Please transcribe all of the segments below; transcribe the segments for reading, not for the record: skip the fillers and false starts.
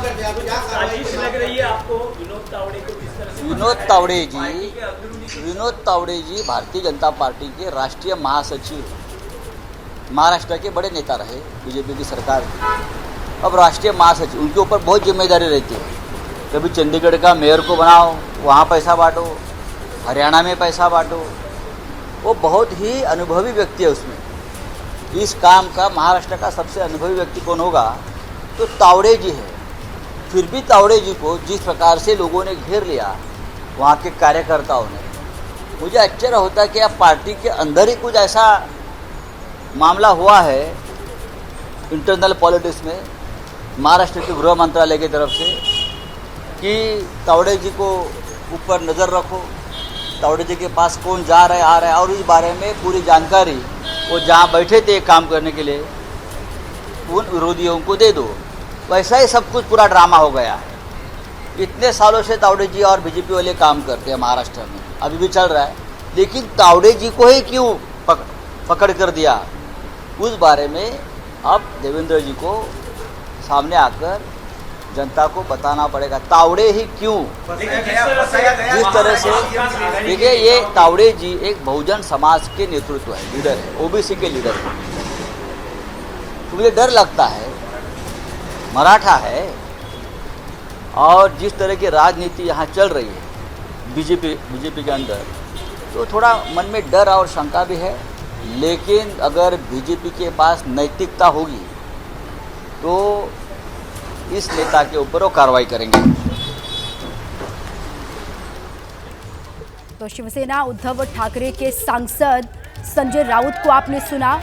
करते हैं, साजिश लग रही है आपको विनोद तावड़े को किस तरह से? विनोद तावड़े जी भारतीय जनता पार्टी के राष्ट्रीय महासचिव, महाराष्ट्र के बड़े नेता रहे बीजेपी की सरकार के। अब राष्ट्रीय महासचिव, उनके ऊपर बहुत जिम्मेदारी रहती है। कभी चंडीगढ़ का मेयर को बनाओ, वहाँ पैसा बांटो, हरियाणा में पैसा बांटो। वो बहुत ही अनुभवी व्यक्ति है उसमें। इस काम का महाराष्ट्र का सबसे अनुभवी व्यक्ति कौन होगा तो तावड़े जी है। फिर भी तावड़े जी को जिस प्रकार से लोगों ने घेर लिया वहाँ के कार्यकर्ताओं ने, मुझे आश्चर्य होता है कि अब पार्टी के अंदर ही कुछ ऐसा मामला हुआ है इंटरनल पॉलिटिक्स में महाराष्ट्र के गृह मंत्रालय की तरफ से कि तावड़े जी को ऊपर नज़र रखो, तावड़े जी के पास कौन जा रहा है आ रहा है, और इस बारे में पूरी जानकारी वो जहाँ बैठे थे काम करने के लिए उन विरोधियों को दे दो। वैसा ही सब कुछ पूरा ड्रामा हो गया है। इतने सालों से तावड़े जी और बीजेपी वाले काम करते हैं महाराष्ट्र में, अभी भी चल रहा है, लेकिन तावड़े जी को ही क्यों पकड़ कर दिया, उस बारे में अब देवेंद्र जी को सामने आकर जनता को बताना पड़ेगा। तावड़े ही क्यों, जिस तरह से देखिए, ये तावड़े जी एक बहुजन समाज के नेतृत्व है, लीडर है, ओबीसी के लीडर है। तो मुझे डर लगता है, मराठा है और जिस तरह की राजनीति यहाँ चल रही है बीजेपी के अंदर, तो थोड़ा मन में डर और शंका भी है। लेकिन अगर बीजेपी के पास नैतिकता होगी तो इस नेता के ऊपर वो कार्रवाई करेंगे। तो शिवसेना उद्धव ठाकरे के सांसद संजय राउत को आपने सुना,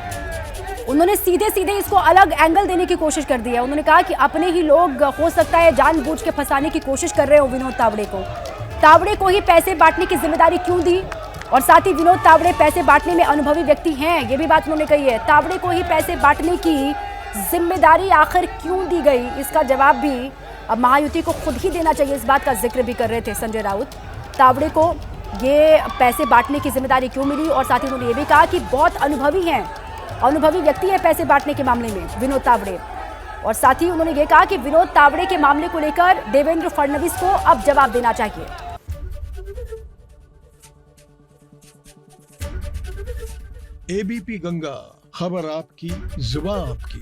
उन्होंने सीधे सीधे इसको अलग एंगल देने की कोशिश कर दी है। उन्होंने कहा कि अपने ही लोग हो सकता है जानबूझ के फंसाने की कोशिश कर रहे हो विनोद तावड़े को ही पैसे बांटने की जिम्मेदारी क्यों दी, और साथ ही विनोद तावड़े पैसे बांटने में अनुभवी व्यक्ति हैं, ये भी बात उन्होंने कही है। तावड़े को ही पैसे बांटने की जिम्मेदारी आखिर क्यों दी गई, इसका जवाब भी अब महायुति को खुद ही देना चाहिए, इस बात का जिक्र भी कर रहे थे संजय राउत। तावड़े को ये पैसे बांटने की जिम्मेदारी क्यों मिली, और साथ ही उन्होंने ये भी कहा कि बहुत अनुभवी व्यक्ति है पैसे बांटने के मामले में विनोद तावड़े। और साथ ही उन्होंने ये कहा कि विनोद तावड़े के मामले को लेकर देवेंद्र फडणवीस को अब जवाब देना चाहिए। एबीपी गंगा, खबर आपकी, जुबान आपकी।